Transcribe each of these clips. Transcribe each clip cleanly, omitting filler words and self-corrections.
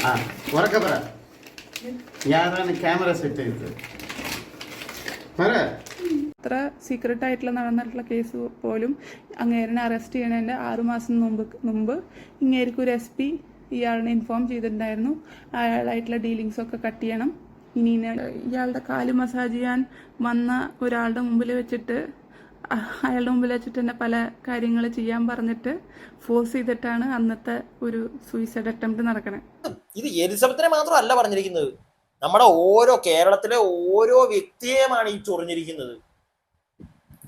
ആ ഉറക്കെ പറ. ഞാനാണ് ക്യാമറ സെറ്റ് ചെയ്തത്. പറ. അത്ര സീക്രട്ട് ആയിട്ടുള്ള നടന്നിട്ടുള്ള കേസ് പോലും അങ്ങേരനെ അറസ്റ്റ് ചെയ്യണതിൻ്റെ 6 മാസം മുമ്പ് ഇങ്ങേർക്ക് ഒരു SP ഇയാളിനെ ഇൻഫോം ചെയ്തിട്ടുണ്ടായിരുന്നു. അയാളായിട്ടുള്ള ഡീലിങ്സൊക്കെ കട്ട് ചെയ്യണം. ഇനി ഇയാളുടെ കാല് മസാജ് ചെയ്യാൻ വന്ന ഒരാളുടെ മുമ്പിൽ വെച്ചിട്ട് അയാളുടെ മുമ്പിൽ വെച്ചിട്ട് തന്നെ പല കാര്യങ്ങൾ ചെയ്യാൻ പറഞ്ഞിട്ട് ഫോഴ്സ് ചെയ്തിട്ടാണ് അന്നത്തെ ഒരു സൂയിസൈഡ് അറ്റംപ്റ്റ് നടക്കണേ. ഇത് എലിസബത്തിനെ മാത്രമല്ല പറഞ്ഞിരിക്കുന്നത്, നമ്മുടെ ഓരോ കേരളത്തിലെ ഓരോ വ്യക്തിയെയുമാണ് ഈ ചൊറിഞ്ഞിരിക്കുന്നത്.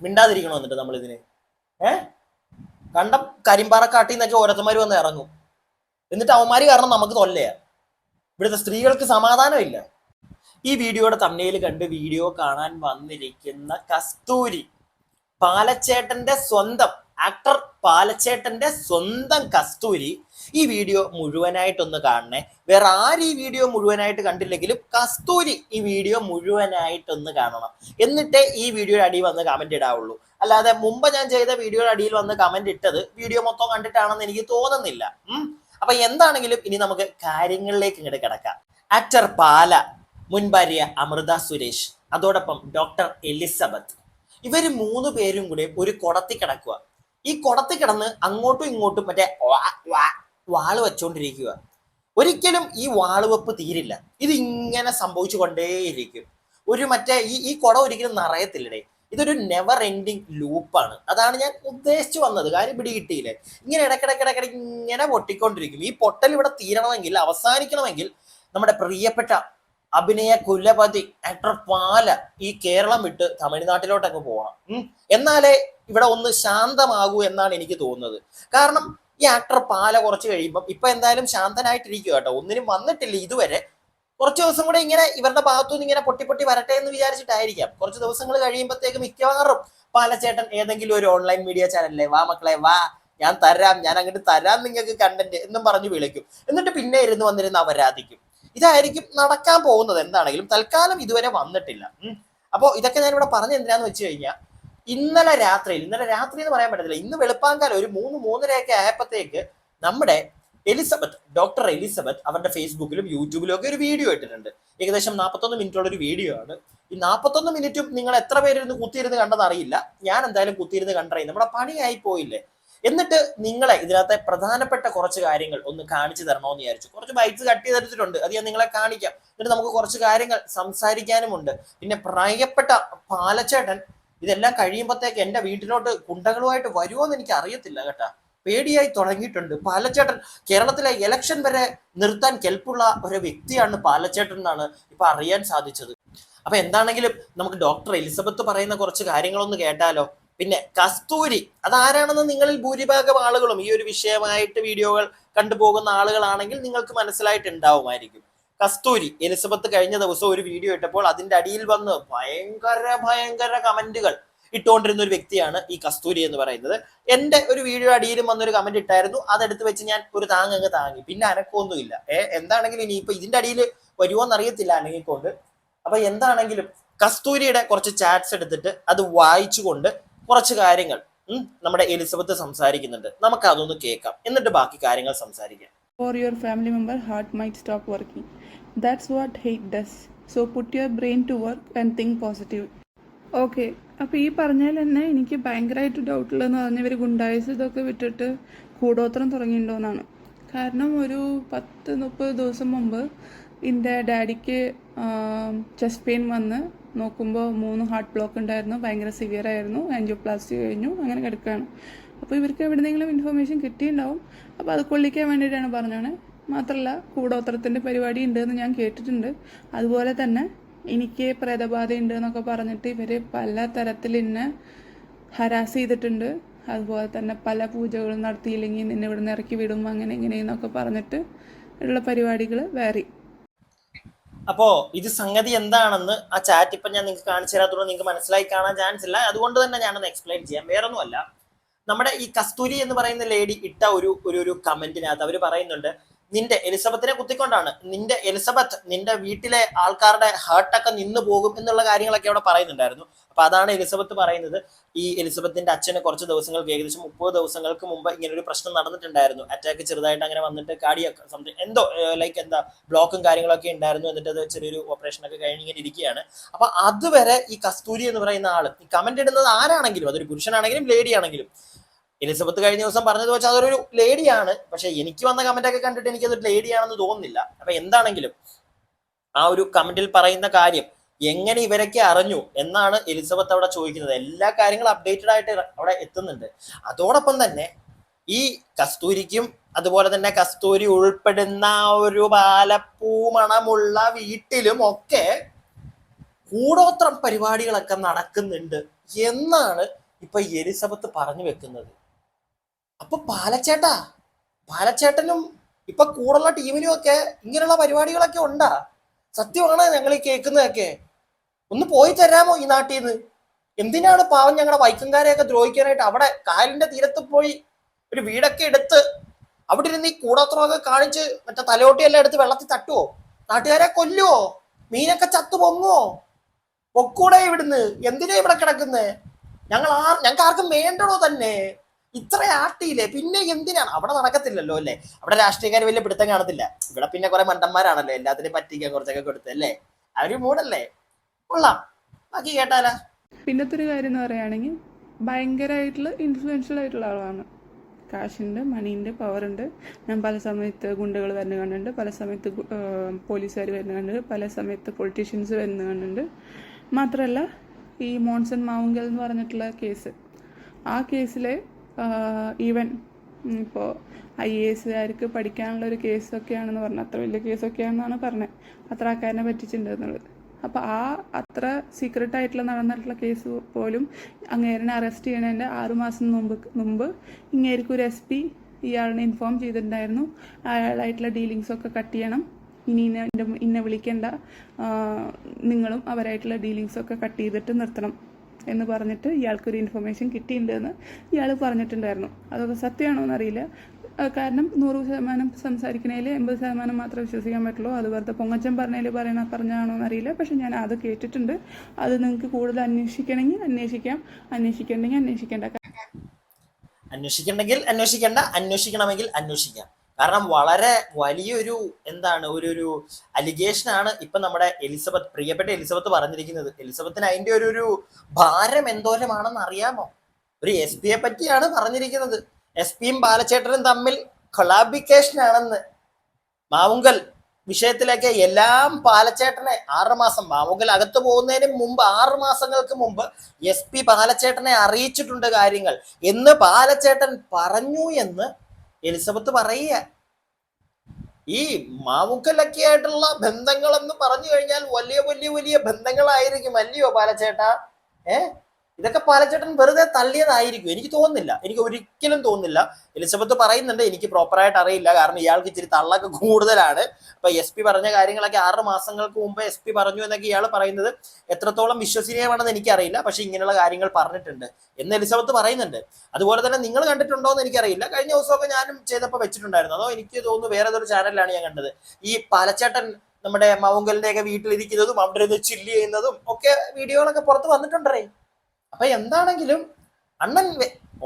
മിണ്ടാതിരിക്കണോ എന്നിട്ട് നമ്മൾ ഇതിന് കണ്ട കരിമ്പാറക്കാട്ടിൽ നിന്നൊക്കെ ഓരോരുത്തന്മാർ വന്ന് ഇറങ്ങും. എന്നിട്ട് അവന്മാര് കാരണം നമുക്ക് തൊല്ലയാ. ഇവിടുത്തെ സ്ത്രീകൾക്ക് സമാധാനമില്ല. ഈ വീഡിയോയുടെ തമ്മനയിൽ കണ്ട് വീഡിയോ കാണാൻ വന്നിരിക്കുന്ന കസ്തൂരി, പാലച്ചേട്ടന്റെ സ്വന്തം ആക്ടർ പാലച്ചേട്ടന്റെ സ്വന്തം കസ്തൂരി, ഈ വീഡിയോ മുഴുവനായിട്ടൊന്ന് കാണണേ. വേറെ ആരും ഈ വീഡിയോ മുഴുവനായിട്ട് കണ്ടില്ലെങ്കിലും കസ്തൂരി ഈ വീഡിയോ മുഴുവനായിട്ടൊന്ന് കാണണം. എന്നിട്ടേ ഈ വീഡിയോയുടെ അടിയിൽ വന്ന് കമന്റ് ഇടാവുള്ളൂ. അല്ലാതെ മുമ്പ് ഞാൻ ചെയ്ത വീഡിയോയുടെ അടിയിൽ വന്ന് കമന്റ് ഇട്ടത് വീഡിയോ മൊത്തം കണ്ടിട്ടാണെന്ന് എനിക്ക് തോന്നുന്നില്ല. അപ്പൊ എന്താണെങ്കിലും ഇനി നമുക്ക് കാര്യങ്ങളിലേക്ക് ഇങ്ങോട്ട് കിടക്കാം. ആക്ടർ പാല, മുൻ ഭാര്യ അമൃത സുരേഷ്, അതോടൊപ്പം ഡോക്ടർ എലിസബത്ത്, ഇവര് 3 പേരും കൂടെ ഒരു കുടത്തി കിടക്കുക. ഈ കുടത്തി കിടന്ന് അങ്ങോട്ടും ഇങ്ങോട്ടും മറ്റേ വാള് വെച്ചോണ്ടിരിക്കുക. ഒരിക്കലും ഈ വാളുവെപ്പ് തീരില്ല. ഇത് ഇങ്ങനെ സംഭവിച്ചു കൊണ്ടേയിരിക്കും. ഒരു മറ്റേ ഈ കുട ഒരിക്കലും നിറയത്തില്ലടേ. ഇതൊരു നെവർ എൻഡിങ് ലൂപ്പാണ്. അതാണ് ഞാൻ ഉദ്ദേശിച്ചു വന്നത്. കാര്യം പിടികിട്ടിയില്ലേ? ഇങ്ങനെ ഇടയ്ക്കിടയ്ക്കിടയ്ക്കിടയ്ക്ക് ഇങ്ങനെ പൊട്ടിക്കൊണ്ടിരിക്കും. ഈ പൊട്ടൽ ഇവിടെ തീരണമെങ്കിൽ, അവസാനിക്കണമെങ്കിൽ നമ്മുടെ പ്രിയപ്പെട്ട അഭിനയ കുലപതി ആക്ടർ പാല ഈ കേരളം വിട്ട് തമിഴ്നാട്ടിലോട്ടങ്ങ് പോകണം. എന്നാലേ ഇവിടെ ഒന്ന് ശാന്തമാകൂ എന്നാണ് എനിക്ക് തോന്നുന്നത്. കാരണം ഈ ആക്ടർ പാല കുറച്ച് കഴിയുമ്പം ഇപ്പൊ എന്തായാലും ശാന്തനായിട്ടിരിക്കുക കേട്ടോ. ഒന്നിനും വന്നിട്ടില്ല ഇതുവരെ. കുറച്ച് ദിവസം കൂടെ ഇങ്ങനെ ഇവരുടെ ഭാഗത്തുനിന്ന് ഇങ്ങനെ പൊട്ടി വരട്ടെ എന്ന് വിചാരിച്ചിട്ടായിരിക്കാം. കുറച്ച് ദിവസങ്ങൾ കഴിയുമ്പോഴത്തേക്ക് മിക്കവാറും പാലച്ചേട്ടൻ ഏതെങ്കിലും ഒരു ഓൺലൈൻ മീഡിയ ചാനലിലെ വാ മക്കളെ വാ, ഞാൻ അങ്ങോട്ട് തരാം നിങ്ങൾക്ക് കണ്ടന്റ് എന്നും പറഞ്ഞു വിളിക്കും. എന്നിട്ട് പിന്നെ വന്നിരുന്ന് അപരാധിക്കും. ഇതായിരിക്കും നടക്കാൻ പോകുന്നത്. എന്താണെങ്കിലും തൽക്കാലം ഇതുവരെ വന്നിട്ടില്ല. അപ്പോൾ ഇതൊക്കെ ഞാൻ ഇവിടെ പറഞ്ഞ എന്തിനാന്ന് വെച്ച് കഴിഞ്ഞാൽ, ഇന്നലെ രാത്രി എന്ന് പറയാൻ പറ്റത്തില്ല, ഇന്ന് വെളുപ്പാങ്കാലം ഒരു 3-3:30 ആയപ്പോഴത്തേക്ക് നമ്മുടെ എലിസബത്ത്, ഡോക്ടർ എലിസബത്ത് അവരുടെ ഫേസ്ബുക്കിലും യൂട്യൂബിലും ഒക്കെ ഒരു വീഡിയോ ഇട്ടിട്ടുണ്ട്. ഏകദേശം 41 മിനിറ്റുള്ള ഒരു വീഡിയോ ആണ്. ഈ 41 മിനിറ്റും നിങ്ങൾ എത്ര പേരിരുന്ന് കുത്തിയിരുന്ന് കണ്ടെന്ന് അറിയില്ല. ഞാൻ എന്തായാലും കുത്തിയിരുന്ന് കണ്ടേ. നമ്മുടെ പണിയായി പോയില്ലേ. എന്നിട്ട് നിങ്ങളെ ഇതിനകത്തെ പ്രധാനപ്പെട്ട കുറച്ച് കാര്യങ്ങൾ ഒന്ന് കാണിച്ചു തരണമെന്ന് വിചാരിച്ചു. കുറച്ച് ബൈറ്റ്സ് കട്ട് ചെയ്തെടുത്തിട്ടുണ്ട്, അത് ഞാൻ നിങ്ങളെ കാണിക്കാം. എന്നിട്ട് നമുക്ക് കുറച്ച് കാര്യങ്ങൾ സംസാരിക്കാനുമുണ്ട്. പിന്നെ പ്രിയപ്പെട്ട പാലച്ചേട്ടൻ ഇതെല്ലാം കഴിയുമ്പോഴത്തേക്ക് എൻ്റെ വീട്ടിലോട്ട് കുണ്ടകളുമായിട്ട് വരുമോ എന്ന് എനിക്ക് അറിയത്തില്ല കേട്ടാ. പേടിയായി തുടങ്ങിയിട്ടുണ്ട്. പാലച്ചേട്ടൻ കേരളത്തിലെ ഇലക്ഷൻ വരെ നിർത്താൻ കെൽപ്പുള്ള ഒരു വ്യക്തിയാണ് പാലച്ചേട്ടൻ എന്നാണ് ഇപ്പൊ അറിയാൻ സാധിച്ചത്. അപ്പൊ എന്താണെങ്കിലും നമുക്ക് ഡോക്ടർ എലിസബത്ത് പറയുന്ന കുറച്ച് കാര്യങ്ങളൊന്ന് കേട്ടാലോ. പിന്നെ കസ്തൂരി അതാരാണെന്ന് നിങ്ങളിൽ ഭൂരിഭാഗം ആളുകളും ഈ ഒരു വിഷയമായിട്ട് വീഡിയോകൾ കണ്ടുപോകുന്ന ആളുകളാണെങ്കിൽ നിങ്ങൾക്ക് മനസ്സിലായിട്ടുണ്ടാവുമായിരിക്കും. കസ്തൂരി എലിസബത്ത് കഴിഞ്ഞ ദിവസം ഒരു വീഡിയോ ഇട്ടപ്പോൾ അതിന്റെ അടിയിൽ വന്ന് ഭയങ്കര കമന്റുകൾ ഇട്ടുകൊണ്ടിരുന്ന ഒരു വ്യക്തിയാണ് ഈ കസ്തൂരി എന്ന് പറയുന്നത്. എന്റെ ഒരു വീഡിയോ അടിയിലും വന്നൊരു കമന്റ് ഇട്ടായിരുന്നു. അതെടുത്ത് വെച്ച് ഞാൻ ഒരു താങ്ങ് താങ്ങി. പിന്നെ അനക്കൊന്നുമില്ല. എന്താണെങ്കിലും ഇനിയിപ്പോ ഇതിന്റെ അടിയിൽ വരുമോന്ന് അറിയത്തില്ല അനങ്ങിക്കൊണ്ട്. അപ്പൊ എന്താണെങ്കിലും കസ്തൂരിയുടെ കുറച്ച് ചാറ്റ്സ് എടുത്തിട്ട് അത് വായിച്ചുകൊണ്ട് കുറച്ച് കാര്യങ്ങൾ നമ്മുടെ എലിസബത്ത് സംസാരിക്കുന്നുണ്ട്. നമുക്ക് അതൊന്ന് കേൾക്കാം, എന്നിട്ട് ബാക്കി കാര്യങ്ങൾ സംസാരിക്കാം. For your family member, heart might stop working. That's what hate does. So put your brain to work and think positive. Okay, അപ്പോൾ ഈ പറഞ്ഞാൽ തന്നെ എനിക്ക് ഭയങ്കരമായിട്ട് ഡൗട്ടുള്ളതെന്ന് പറഞ്ഞാൽ ഇവർ ഗുണ്ടായസ് ഇതൊക്കെ വിട്ടിട്ട് കൂടോത്രം തുടങ്ങിയിട്ടുണ്ടോയെന്നാണ്. കാരണം ഒരു 10-30 ദിവസം മുമ്പ് എൻ്റെ ഡാഡിക്ക് ചെസ്റ്റ് പെയിൻ വന്ന് നോക്കുമ്പോൾ 3 ഹാർട്ട് ബ്ലോക്ക് ഉണ്ടായിരുന്നു. ഭയങ്കര സിവിയർ ആയിരുന്നു. ആൻജിയോപ്ലാസ്റ്റി കഴിഞ്ഞു. അങ്ങനെ കിടക്കുകയാണ്. അപ്പോൾ ഇവർക്ക് എവിടെയെങ്കിലും ഇൻഫർമേഷൻ കിട്ടിയിട്ടുണ്ടാവും. അപ്പോൾ അത് കൊള്ളിക്കാൻ വേണ്ടിയിട്ടാണ് പറഞ്ഞത്. മാത്രമല്ല കൂടോത്രത്തിൻ്റെ പരിപാടി ഉണ്ടെന്ന് ഞാൻ കേട്ടിട്ടുണ്ട്. അതുപോലെ തന്നെ എനിക്ക് പ്രേതബാധ ഉണ്ട് എന്നൊക്കെ പറഞ്ഞിട്ട് ഇവർ പല തരത്തിൽ എന്നെ ഹരാസ് ചെയ്തിട്ടുണ്ട്. അതുപോലെ തന്നെ പല പൂജകളും നടത്തിയില്ലെങ്കിൽ നിന്നെ ഇവിടെ നിന്ന് ഇറക്കി വിടും അങ്ങനെ ഇങ്ങനെയെന്നൊക്കെ പറഞ്ഞിട്ട് ഉള്ള പരിപാടികൾ വേറെ. അപ്പോ ഇത് സംഗതി എന്താണെന്ന് ആ ചാറ്റ് ഇപ്പം ഞാൻ നിങ്ങൾക്ക് കാണിച്ചു തരാത്തോളം നിങ്ങൾക്ക് മനസ്സിലായി കാണാൻ ചാൻസ് ഇല്ല. അതുകൊണ്ട് തന്നെ ഞാനൊന്ന് എക്സ്പ്ലെയിൻ ചെയ്യാം. വേറൊന്നുമല്ല, നമ്മുടെ ഈ കസ്തൂരി എന്ന് പറയുന്ന ലേഡി ഇട്ട ഒരു കമന്റിനകത്ത് അവർ പറയുന്നുണ്ട്, നിന്റെ എലിസബത്തിനെ കുത്തിക്കൊണ്ടാണ് നിന്റെ വീട്ടിലെ ആൾക്കാരുടെ ഹേർട്ടൊക്കെ നിന്ന് പോകും എന്നുള്ള കാര്യങ്ങളൊക്കെ അവിടെ പറയുന്നുണ്ടായിരുന്നു. അപ്പൊ അതാണ് എലിസബത്ത് പറയുന്നത്. ഈ എലിസബത്തിന്റെ അച്ഛന് കുറച്ച് ദിവസങ്ങൾക്ക് ഏകദേശം 30 ദിവസങ്ങൾക്ക് മുമ്പ് ഇങ്ങനെ ഒരു പ്രശ്നം നടന്നിട്ടുണ്ടായിരുന്നു. അറ്റാക്ക് ചെറുതായിട്ട് അങ്ങനെ വന്നിട്ട് കാർഡിയാക് സംതിങ് എന്തോ ബ്ലോക്കും കാര്യങ്ങളൊക്കെ ഉണ്ടായിരുന്നു. എന്നിട്ട് അത് ചെറിയൊരു ഓപ്പറേഷൻ ഒക്കെ കഴിഞ്ഞ് ഇങ്ങനെ ഇരിക്കുകയാണ്. അപ്പൊ അതുവരെ ഈ കസ്തൂരി എന്ന് പറയുന്ന ആള് ഈ കമന്റ് ഇടുന്നത് ആരാണെങ്കിലും, അതൊരു പുരുഷനാണെങ്കിലും ലേഡി ആണെങ്കിലും, എലിസബത്ത് കഴിഞ്ഞ ദിവസം പറഞ്ഞത് വെച്ചാൽ അതൊരു ലേഡിയാണ്. പക്ഷെ എനിക്ക് വന്ന കമന്റ് ഒക്കെ കണ്ടിട്ട് എനിക്ക് അതൊരു ലേഡിയാണെന്ന് തോന്നുന്നില്ല. അപ്പൊ എന്താണെങ്കിലും ആ ഒരു കമന്റിൽ പറയുന്ന കാര്യം എങ്ങനെ ഇവരൊക്കെ അറിഞ്ഞു എന്നാണ് എലിസബത്ത് അവിടെ ചോദിക്കുന്നത്. എല്ലാ കാര്യങ്ങളും അപ്ഡേറ്റഡ് ആയിട്ട് അവിടെ എത്തുന്നുണ്ട്. അതോടൊപ്പം തന്നെ ഈ കസ്തൂരിക്കും അതുപോലെ തന്നെ കസ്തൂരി ഉൾപ്പെടുന്ന ഒരു പാലപ്പൂ മണമുള്ള വീട്ടിലും ഒക്കെ കൂടോത്രം പരിപാടികളൊക്കെ നടക്കുന്നുണ്ട് എന്നാണ് ഇപ്പൊ എലിസബത്ത് പറഞ്ഞു വെക്കുന്നത്. അപ്പൊ പാലച്ചേട്ടനും ഇപ്പൊ കൂടുള്ള ടീമിലും ഒക്കെ ഇങ്ങനെയുള്ള പരിപാടികളൊക്കെ ഉണ്ടാ? സത്യമാണ് ഞങ്ങൾ ഈ കേൾക്കുന്നതൊക്കെ? ഒന്ന് പോയി തരാമോ ഈ നാട്ടിൽ നിന്ന്? എന്തിനാണ് പാവം ഞങ്ങളുടെ വൈക്കംകാരെയൊക്കെ ദ്രോഹിക്കാനായിട്ട് അവിടെ കായലിന്റെ തീരത്ത് പോയി ഒരു വീടൊക്കെ എടുത്ത് അവിടെ ഇരുന്ന് ഈ കൂടോത്രമൊക്കെ കാണിച്ച് മറ്റേ തലയോട്ടിയെല്ലാം എടുത്ത് വെള്ളത്തിൽ തട്ടുവോ? നാട്ടുകാരെ കൊല്ലുവോ? മീനൊക്കെ ചത്തു പൊങ്ങുവോ? പൊക്കൂടെ ഇവിടുന്ന്? എന്തിനാ ഇവിടെ കിടക്കുന്നത്? ഞങ്ങൾക്ക് ആർക്കും വേണ്ടടോ തന്നെ. ഇത്ര ആട്ടിയില്ലേ, പിന്നെ എന്തിനാണ്? അവിടെ നടക്കത്തില്ലല്ലോ അല്ലേ? അവിടെ രാഷ്ട്രീയക്കാർ വലിയ പിടുത്തം കാണത്തില്ല. ഇവിടെ പിന്നെ കുറെ മണ്ടന്മാരാണല്ലോ എല്ലാത്തിനും പറ്റിക്കാൻ കുറച്ചൊക്കെ കൊടുത്തല്ലേ. ആ ഒരു മൂടല്ലേ? കൊള്ളാം. ബാക്കി കേട്ടാലാ? പിന്നത്തെ ഒരു കാര്യം എന്ന് പറയുകയാണെങ്കിൽ ഭയങ്കരമായിട്ടുള്ള ഇൻഫ്ലുവൻഷ്യൽ ആയിട്ടുള്ള ആളാണ്. കാശുണ്ട്, മണീൻ്റെ പവറുണ്ട്. ഞാൻ പല സമയത്ത് ഗുണ്ടകൾ വരുന്ന കണ്ടിട്ടുണ്ട്, പല സമയത്ത് പോലീസുകാർ വരുന്ന കണ്ടിട്ടുണ്ട്, പല സമയത്ത് പൊളിറ്റീഷ്യൻസ് വരുന്ന കണ്ടിട്ടുണ്ട്. മാത്രമല്ല ഈ മോൺസൺ മാവുങ്കൽ എന്ന് പറഞ്ഞിട്ടുള്ള കേസ്, ആ കേസിലെ ഈവൻ ഇപ്പോൾ IAS പഠിക്കാനുള്ളൊരു കേസൊക്കെയാണെന്ന് പറഞ്ഞു. അത്ര വലിയ കേസൊക്കെയാണെന്നാണ് പറഞ്ഞത്. അത്ര ആൾക്കാരനെ പറ്റിച്ചിട്ടുണ്ട് എന്നുള്ളത്. അപ്പോൾ അത്ര സീക്രട്ടായിട്ടുള്ള നടന്നിട്ടുള്ള കേസ് പോലും അങ്ങേരനെ അറസ്റ്റ് ചെയ്യണതിൻ്റെ 6 മാസം മുമ്പ് ഇങ്ങേർക്ക് ഒരു SP ഇയാളിനെ ഇൻഫോം ചെയ്തിട്ടുണ്ടായിരുന്നു. അയാളായിട്ടുള്ള ഡീലിങ്സൊക്കെ കട്ട് ചെയ്യണം, ഇനി ഇന്നെ വിളിക്കേണ്ട, നിങ്ങളും അവരായിട്ടുള്ള ഡീലിങ്സൊക്കെ കട്ട് ചെയ്തിട്ട് നിർത്തണം എന്ന് പറഞ്ഞിട്ട് ഇയാൾക്കൊരു ഇൻഫർമേഷൻ കിട്ടിയിട്ടുണ്ടെന്ന് ഇയാൾ പറഞ്ഞിട്ടുണ്ടായിരുന്നു. അതൊക്കെ സത്യമാണോ എന്നറിയില്ല. കാരണം 100% സംസാരിക്കണേൽ 80% മാത്രമേ വിശ്വസിക്കാൻ പറ്റുള്ളൂ. അത് വെറുതെ പൊങ്ങച്ചൻ പറഞ്ഞാണോ എന്നറിയില്ല. പക്ഷെ ഞാൻ അത് കേട്ടിട്ടുണ്ട്. അത് നിങ്ങൾക്ക് കൂടുതൽ അന്വേഷിക്കണമെങ്കിൽ അന്വേഷിക്കാം, അന്വേഷിക്കണമെങ്കിൽ അന്വേഷിക്കണമെങ്കിൽ അന്വേഷിക്കാം. കാരണം വളരെ വലിയൊരു ഒരു അലിഗേഷനാണ് ഇപ്പൊ നമ്മുടെ പ്രിയപ്പെട്ട എലിസബത്ത് പറഞ്ഞിരിക്കുന്നത്. എലിസബത്തിന് അതിന്റെ ഒരു ഭാരം എന്തോരമാണെന്ന് അറിയാമോ? ഒരു SP പറ്റിയാണ് പറഞ്ഞിരിക്കുന്നത്. SP-യും ബാലച്ചേട്ടനും തമ്മിൽ കൊളാബിക്കേഷൻ ആണെന്ന്. മാവുങ്കൽ വിഷയത്തിലേക്ക് എല്ലാം പാലച്ചേട്ടനെ 6 മാസം, മാവുങ്കൽ അകത്ത് പോകുന്നതിന് മുമ്പ് 6 മാസങ്ങൾക്ക് മുമ്പ് SP പാലച്ചേട്ടനെ അറിയിച്ചിട്ടുണ്ട് കാര്യങ്ങൾ എന്ന് പാലച്ചേട്ടൻ പറഞ്ഞു എന്ന് എലിസബത്ത് പറയുക. ഈ മാവുങ്കലൊക്കെ ആയിട്ടുള്ള ബന്ധങ്ങൾ എന്ന് പറഞ്ഞു കഴിഞ്ഞാൽ വലിയ വലിയ വലിയ ബന്ധങ്ങളായിരിക്കും അല്ലയോ പാലച്ചേട്ടാ? ഇതൊക്കെ പാലച്ചേട്ടൻ വെറുതെ തള്ളിയതായിരിക്കും. എനിക്ക് തോന്നുന്നില്ല, എനിക്ക് ഒരിക്കലും തോന്നുന്നില്ല. എലിസബത്ത് പറയുന്നുണ്ട് എനിക്ക് പ്രോപ്പറായിട്ട് അറിയില്ല, കാരണം ഇയാൾക്ക് ഇച്ചിരി തള്ളൊക്കെ കൂടുതലാണ്. അപ്പൊ SP പറഞ്ഞ കാര്യങ്ങളൊക്കെ 6 മാസങ്ങൾക്ക് മുമ്പ് SP പറഞ്ഞു എന്നൊക്കെ ഇയാൾ പറയുന്നത് എത്രത്തോളം വിശ്വസനീയമാണെന്ന് എനിക്കറിയില്ല. പക്ഷെ ഇങ്ങനെയുള്ള കാര്യങ്ങൾ പറഞ്ഞിട്ടുണ്ട് എന്ന് എലിസബത്ത് പറയുന്നുണ്ട്. അതുപോലെ തന്നെ നിങ്ങൾ കണ്ടിട്ടുണ്ടോ എന്ന് എനിക്കറിയില്ല. കഴിഞ്ഞ ദിവസമൊക്കെ ഞാനും ചെയ്തപ്പോൾ വെച്ചിട്ടുണ്ടായിരുന്നു. അതോ എനിക്ക് തോന്നുന്നു വേറെ ഏതൊരു ചാനലിലാണ് ഞാൻ കണ്ടത്. ഈ പാലച്ചേട്ടൻ നമ്മുടെ മാവുങ്കലിന്റെ ഒക്കെ വീട്ടിലിരിക്കുന്നതും അവിടെ നിന്ന് ചില്ല് ചെയ്യുന്നതും ഒക്കെ വീഡിയോകളൊക്കെ പുറത്ത് വന്നിട്ടുണ്ടേ. അപ്പൊ എന്താണെങ്കിലും അണ്ണൻ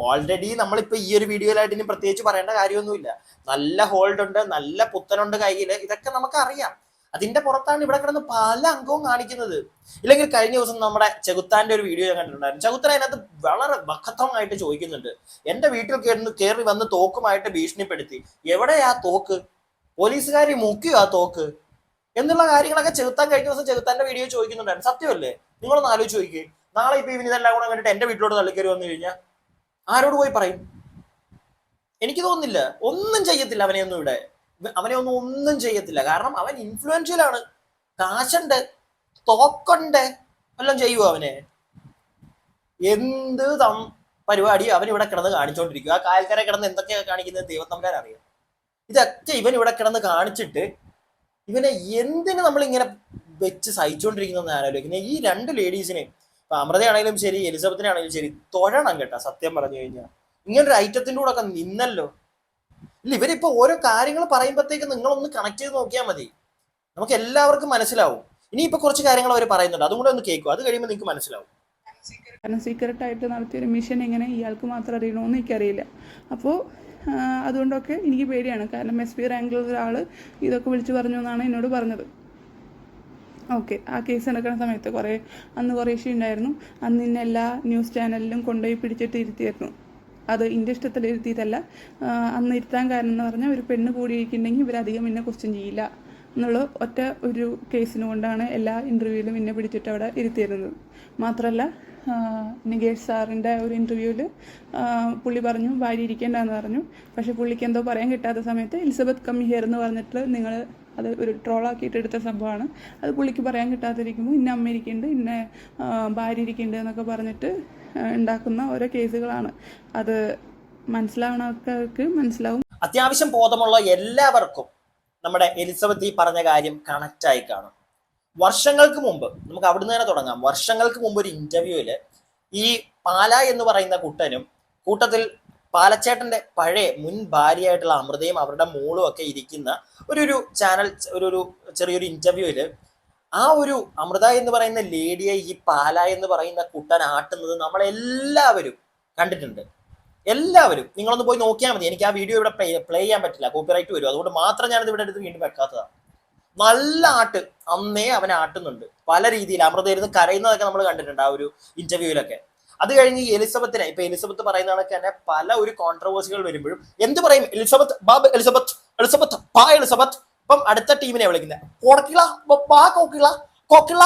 ഓൾറെഡി നമ്മളിപ്പോ ഈ ഒരു വീഡിയോയിലായിട്ട് ഇനി പ്രത്യേകിച്ച് പറയേണ്ട കാര്യമൊന്നുമില്ല. നല്ല ഹോൾഡ് ഉണ്ട്, നല്ല പുത്തനുണ്ട് കയ്യില്, ഇതൊക്കെ നമുക്ക് അറിയാം. അതിന്റെ പുറത്താണ് ഇവിടെ കിടന്ന് പല അംഗവും കാണിക്കുന്നത്. ഇല്ലെങ്കിൽ കഴിഞ്ഞ ദിവസം നമ്മുടെ ചെകുത്താന്റെ ഒരു വീഡിയോ ഞാൻ കണ്ടിട്ടുണ്ടായിരുന്നു. ചെകുത്താൻ അതിനകത്ത് വളരെ വഖത്തമായിട്ട് ചോദിക്കുന്നുണ്ട്, എന്റെ വീട്ടിൽ കയറി വന്ന് തോക്കുമായിട്ട് ഭീഷണിപ്പെടുത്തി, എവിടെയാ തോക്ക്? പോലീസുകാരി മുക്കിയോ ആ തോക്ക് എന്നുള്ള കാര്യങ്ങളൊക്കെ ചെകുത്താൻ കഴിഞ്ഞ ദിവസം ചെകുത്താന്റെ വീഡിയോ ചോദിക്കുന്നുണ്ടായിരുന്നു. സത്യമല്ലേ? നിങ്ങളൊന്ന് ആലോചിച്ച് നോക്കിയേ. നാളെ ഇപ്പൊ ഇവനിതെല്ലാം കൂടെ കണ്ടിട്ട് എന്റെ വീട്ടിലോട്ട് തള്ളിക്കറി വന്നു കഴിഞ്ഞാൽ ആരോട് പോയി പറയും? എനിക്ക് തോന്നുന്നില്ല, ഒന്നും ചെയ്യത്തില്ല അവനെ ഒന്നും ചെയ്യത്തില്ല. കാരണം അവൻ ഇൻഫ്ലുവൻഷ്യൽ ആണ്, കാശുണ്ട്, തോക്കുണ്ട്, എല്ലാം ചെയ്യുവോ അവനെ? എന്ത് പരിപാടി അവൻ ഇവിടെ കിടന്ന് കാണിച്ചോണ്ടിരിക്കുക. ആ കായൽക്കര കിടന്ന് എന്തൊക്കെയാ കാണിക്കുന്നത് ദൈവത്തമ്പുരാൻ അറിയാം. ഇതൊക്കെ ഇവൻ ഇവിടെ കിടന്ന് കാണിച്ചിട്ട് ഇവനെ എന്തിനു നമ്മളിങ്ങനെ വെച്ച് സഹിച്ചുകൊണ്ടിരിക്കുന്നതെന്ന് ആലോചിക്കുന്നത്. ഈ 2 ലേഡീസിനെ, ഇപ്പൊ അമൃതയാണെങ്കിലും ശരി എലിസബത്തിനാണെങ്കിലും ശരി, തൊഴണം കേട്ടാ. സത്യം പറഞ്ഞു കഴിഞ്ഞാൽ ഇങ്ങനൊരു ഐറ്റത്തിന്റെ കൂടെ ഒക്കെ നിന്നല്ലോ. ഇല്ല, ഇവരിപ്പോ ഓരോ കാര്യങ്ങൾ പറയുമ്പോഴത്തേക്ക് നിങ്ങളൊന്ന് കണക്ട് ചെയ്ത് നോക്കിയാൽ മതി, നമുക്ക് എല്ലാവർക്കും മനസ്സിലാവും. ഇനിയിപ്പോ കുറച്ച് കാര്യങ്ങൾ അവർ പറയുന്നുണ്ട്, അതും കൂടെ ഒന്ന് കേൾക്കും, അത് കഴിയുമ്പോൾ നിങ്ങൾക്ക് മനസ്സിലാവും. കാരണം സീക്രട്ടായിട്ട് നടത്തിയൊരു മിഷൻ എങ്ങനെ ഇയാൾക്ക് മാത്രം അറിയണമെന്ന് എനിക്കറിയില്ല. അപ്പോൾ അതുകൊണ്ടൊക്കെ എനിക്ക് പേടിയാണ്. കാരണം SP റാങ്കിലുള്ള ഒരാൾ ഇതൊക്കെ വിളിച്ചു പറഞ്ഞു എന്നാണ് എന്നോട് പറഞ്ഞത്. ഓക്കെ, ആ കേസ് നടക്കുന്ന സമയത്ത് അന്ന് കുറേ ഇഷ്യൂ ഉണ്ടായിരുന്നു. അന്ന് ഇന്ന് എല്ലാ ന്യൂസ് ചാനലിലും കൊണ്ടുപോയി പിടിച്ചിട്ട് ഇരുത്തിയായിരുന്നു. അത് എൻ്റെ ഇഷ്ടത്തിൽ ഇരുത്തിയതല്ല. അന്ന് ഇരുത്താൻ കാരണം എന്ന് പറഞ്ഞാൽ ഒരു പെണ്ണ് കൂടിയിരിക്കുന്നുണ്ടെങ്കിൽ ഇവരധികം എന്നെ ക്വസ്റ്റ്യൻ ചെയ്യില്ല എന്നുള്ള ഒറ്റ ഒരു കേസിന് കൊണ്ടാണ് എല്ലാ ഇൻ്റർവ്യൂവിലും എന്നെ പിടിച്ചിട്ട് അവിടെ ഇരുത്തിയിരുന്നത്. മാത്രമല്ല നികേഷ് സാറിൻ്റെ ഒരു ഇൻ്റർവ്യൂവിൽ പുള്ളി പറഞ്ഞു ഭാര്യ ഇരിക്കേണ്ടെന്ന് പറഞ്ഞു. പക്ഷേ പുള്ളിക്ക് എന്തോ പറയാൻ കിട്ടാത്ത സമയത്ത് എലിസബത്ത് കം ഹിയർ എന്ന് പറഞ്ഞിട്ട് നിങ്ങൾ അത് ഒരു ട്രോളാക്കിയിട്ട് എടുത്ത സംഭവമാണ്. അത് പുള്ളിക്ക് പറയാൻ കിട്ടാതിരിക്കുമ്പോൾ ഇന്ന അമ്മ ഇരിക്കുന്നുണ്ട്, ഇന്ന ഭാര്യ ഇരിക്കുന്നുണ്ട് എന്നൊക്കെ പറഞ്ഞിട്ട് ഉണ്ടാക്കുന്ന ഓരോ കേസുകളാണ്. അത് മനസ്സിലാവണവർക്ക് മനസ്സിലാവും. അത്യാവശ്യം ബോധമുള്ള എല്ലാവർക്കും നമ്മുടെ എലിസബത്ത് ഈ പറഞ്ഞ കാര്യം കണക്റ്റ് ആയി കാണും. വർഷങ്ങൾക്ക് മുമ്പ്, നമുക്ക് അവിടുന്ന് തന്നെ തുടങ്ങാം. വർഷങ്ങൾക്ക് മുമ്പ് ഒരു ഇന്റർവ്യൂവില് ഈ പാല എന്ന് പറയുന്ന കുട്ടനും കൂട്ടത്തിൽ പാലച്ചേട്ടന്റെ പഴയ മുൻ ഭാര്യയായിട്ടുള്ള അമൃതയും അവരുടെ മോളും ഒക്കെ ഇരിക്കുന്ന ഒരു ചാനൽ ഒരു ചെറിയൊരു ഇന്റർവ്യൂവില് ആ ഒരു അമൃത എന്ന് പറയുന്ന ലേഡിയെ ഈ പാല എന്ന് പറയുന്ന കുട്ടൻ ആട്ടുന്നത് നമ്മളെല്ലാവരും കണ്ടിട്ടുണ്ട്. എല്ലാവരും നിങ്ങളൊന്ന് പോയി നോക്കിയാൽ മതി. എനിക്ക് ആ വീഡിയോ ഇവിടെ പ്ലേ ചെയ്യാൻ പറ്റില്ല, കോപ്പിറൈറ്റ് വരും. അതുകൊണ്ട് മാത്രം ഞാനിത് ഇവിടെ എടുത്ത് വീണ്ടും വെക്കാത്തതാണ്. നല്ല ആട്ട് അന്നേ അവൻ ആട്ടുന്നുണ്ട് പല രീതിയിൽ. അമൃത ഇരുന്ന് കരയുന്നതൊക്കെ നമ്മൾ കണ്ടിട്ടുണ്ട് ആ ഒരു ഇന്റർവ്യൂവിലൊക്കെ. അത് കഴിഞ്ഞ് ഈ എലിസബത്തിനെ, ഇപ്പൊ എലിസബത്ത് പറയുന്ന കണക്ക് തന്നെ പല ഒരു കോൺട്രവേഴ്സികൾ വരുമ്പോഴും എന്ത് പറയും, എലിസബത്ത് ബാബ്, എലിസബത്ത് എലിസബത്ത് പാ എലിസബത്ത്. ഇപ്പം അടുത്ത ടീമിനെ വിളിക്കുന്നത് കോക്കിള പാ കോക്കിള, കോക്കിള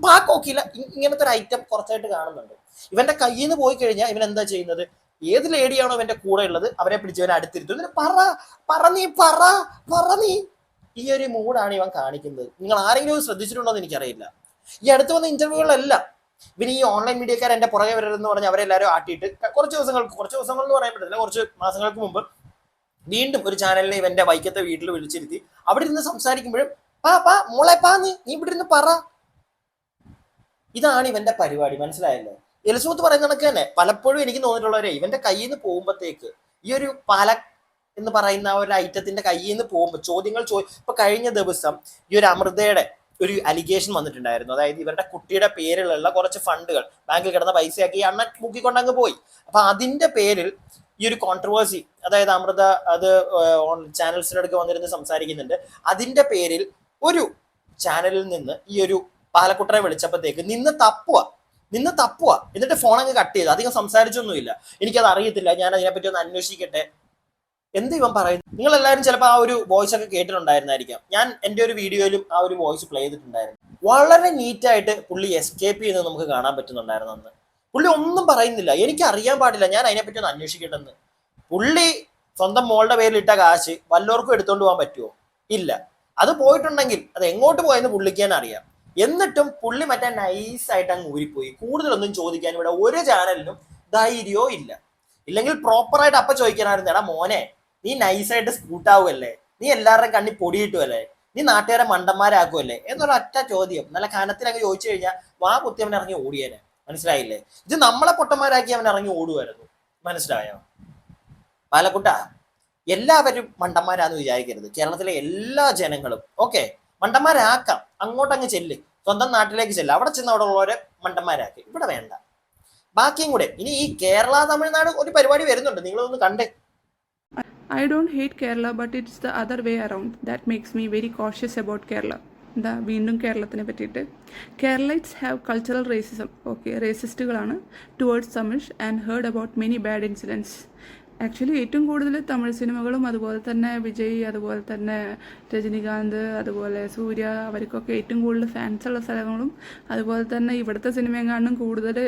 പാ കോക്കിള, ഇങ്ങനത്തെ ഒരു ഐറ്റം കുറച്ചായിട്ട് കാണുന്നുണ്ട്. ഇവന്റെ കയ്യിൽ നിന്ന് പോയി കഴിഞ്ഞാൽ ഇവൻ എന്താ ചെയ്യുന്നത്, ഏത് ലേഡിയാണോ ഇവന്റെ കൂടെ ഉള്ളത് അവരെ പിടിച്ച് ഇവനെ അടുത്തിരുത്തും. ഇതിന് പറ നീ ഈ ഒരു മൂഡാണ് ഇവൻ കാണിക്കുന്നത്. നിങ്ങൾ ആരെങ്കിലും ശ്രദ്ധിച്ചിട്ടുണ്ടോ എന്ന് എനിക്കറിയില്ല. ഈ അടുത്ത് വന്ന ഇന്റർവ്യൂകളിലെല്ലാം ഇവന് ഈ ഓൺലൈൻ മീഡിയക്കാർ എന്റെ പുറകെ വരരുതെന്ന് പറഞ്ഞ് അവരെല്ലാവരും ആട്ടിയിട്ട് കുറച്ച് ദിവസങ്ങൾ എന്ന് പറയാൻ പറ്റില്ല, കുറച്ച് മാസങ്ങൾക്ക് മുമ്പ് വീണ്ടും ഒരു ചാനലിനെ ഇവന്റെ വൈക്കത്തെ വീട്ടിൽ വിളിച്ചിരുത്തി അവിടെ ഇരുന്ന് സംസാരിക്കുമ്പോഴും മോളെ നീ ഇവിടെ ഇരുന്ന് പറ. ഇതാണ് ഇവന്റെ പരിപാടി, മനസ്സിലായല്ലേ? എലിസബത്ത് പറയുന്ന കണക്ക് തന്നെ പലപ്പോഴും എനിക്ക് തോന്നിയിട്ടുള്ളവരെ ഇവന്റെ കയ്യിൽ നിന്ന് പോകുമ്പോഴത്തേക്ക് ഈ ഒരു പാല എന്ന് പറയുന്ന ഒരു ഐറ്റത്തിന്റെ കയ്യിൽ നിന്ന് പോകുമ്പോൾ ചോദ്യങ്ങൾ ഇപ്പൊ കഴിഞ്ഞ ദിവസം ഈ ഒരു അമൃതയുടെ ഒരു അലിഗേഷൻ വന്നിട്ടുണ്ടായിരുന്നു. അതായത് ഇവരുടെ കുട്ടിയുടെ പേരിലുള്ള കുറച്ച് ഫണ്ടുകൾ ബാങ്കിൽ കിടന്ന പൈസയാക്കി അണ്ണൻ മുക്കിക്കൊണ്ടങ്ങ് പോയി. അപ്പൊ അതിന്റെ പേരിൽ ഈ ഒരു കോൺട്രവേഴ്സി, അതായത് അമൃത അത് ചാനൽസിനടുക്ക് വന്നിരുന്ന് സംസാരിക്കുന്നുണ്ട്. അതിന്റെ പേരിൽ ഒരു ചാനലിൽ നിന്ന് ഈ ഒരു പാലക്കുട്ടനെ വിളിച്ചപ്പോഴത്തേക്ക് നിന്ന് തപ്പുക, എന്നിട്ട് ഫോൺ അങ്ങ് കട്ട് ചെയ്തു. അധികം സംസാരിച്ചൊന്നുമില്ല. എനിക്കത് അറിയത്തില്ല, ഞാൻ അതിനെപ്പറ്റി ഒന്ന് അന്വേഷിക്കട്ടെ. എന്ത് ഇവൻ പറയുന്നു? നിങ്ങൾ എല്ലാവരും ചിലപ്പോൾ ആ ഒരു വോയിസ് ഒക്കെ കേട്ടിട്ടുണ്ടായിരുന്നായിരിക്കാം. ഞാൻ എൻ്റെ ഒരു വീഡിയോയിലും ആ ഒരു വോയിസ് പ്ലേ ചെയ്തിട്ടുണ്ടായിരുന്നു. വളരെ നീറ്റായിട്ട് പുള്ളി എസ്കേപ്പ് ചെയ്യുന്നത് നമുക്ക് കാണാൻ പറ്റുന്നുണ്ടായിരുന്നു. അന്ന് പുള്ളി ഒന്നും പറയുന്നില്ല, എനിക്ക് അറിയാൻ പാടില്ല, ഞാൻ അതിനെപ്പറ്റി ഒന്ന് അന്വേഷിക്കട്ടെന്ന്. പുള്ളി സ്വന്തം മോളുടെ പേരിൽ ഇട്ട കാശ് വല്ലവർക്കും എടുത്തോണ്ട് പോകാൻ പറ്റുമോ? ഇല്ല. അത് പോയിട്ടുണ്ടെങ്കിൽ അത് എങ്ങോട്ട് പോയെന്ന് പുള്ളിക്കാൻ അറിയാം. എന്നിട്ടും പുള്ളി മറ്റേ നൈസായിട്ട് അങ്ങ് ഊരിപ്പോയി. കൂടുതലൊന്നും ചോദിക്കാൻ ഇവിടെ ഒരു ചാനലിനും ധൈര്യമോ ഇല്ല. ഇല്ലെങ്കിൽ പ്രോപ്പറായിട്ട് അപ്പൊ ചോദിക്കാനായിരുന്നു, എടാ മോനെ നീ നൈസായിട്ട് സ്കൂട്ടാവുമല്ലേ, നീ എല്ലാവരുടെയും കണ്ണി പൊടിയിട്ടുമല്ലേ, നീ നാട്ടുകാരെ മണ്ടന്മാരാക്കുമല്ലേ എന്നൊരൊറ്റ ചോദ്യം നല്ല കനത്തിൽ അങ്ങ് ചോദിച്ചു കഴിഞ്ഞാൽ വാ കുത്തി അവൻ ഇറങ്ങി ഓടിയേനെ. മനസ്സിലായില്ലേ? ഇത് നമ്മളെ പൊട്ടന്മാരാക്കി അവൻ ഇറങ്ങി ഓടുമായിരുന്നു. മനസ്സിലായോ? പാലക്കുട്ട എല്ലാവരും മണ്ടന്മാരാന്ന് വിചാരിക്കരുത്. കേരളത്തിലെ എല്ലാ ജനങ്ങളും ഓക്കെ മണ്ടന്മാരാക്കാം. അങ്ങോട്ടങ്ങ് ചെല്ല്, സ്വന്തം നാട്ടിലേക്ക് ചെല്ല്, അവിടെ ചെന്ന് അവിടെ ഉള്ളവരെ മണ്ടന്മാരാക്കി. ഇവിടെ വേണ്ട. ബാക്കിയും കൂടെ ഇനി ഈ കേരള തമിഴ്നാട് ഒരു പരിപാടി വരുന്നുണ്ട്, നിങ്ങളൊന്ന് കണ്ടേ. I don't hate Kerala, but it's the other way around that makes me very cautious about Kerala. വീണ്ടും കേരളത്തിനെ പറ്റിയിട്ട് Keralites have cultural racism. Okay, റേസിസ്റ്റുകളാണ് towards Tamil and heard about many bad incidents. Actually ഏറ്റവും കൂടുതൽ തമിഴ് സിനിമകളും അതുപോലെ തന്നെ വിജയ്, അതുപോലെ തന്നെ രജനികാന്ത്, അതുപോലെ സൂര്യ, അവർക്കൊക്കെ ഏറ്റവും കൂടുതൽ ഫാൻസുള്ള സ്ഥലങ്ങളും അതുപോലെ തന്നെ ഇവിടുത്തെ സിനിമയെക്കാളും കൂടുതൽ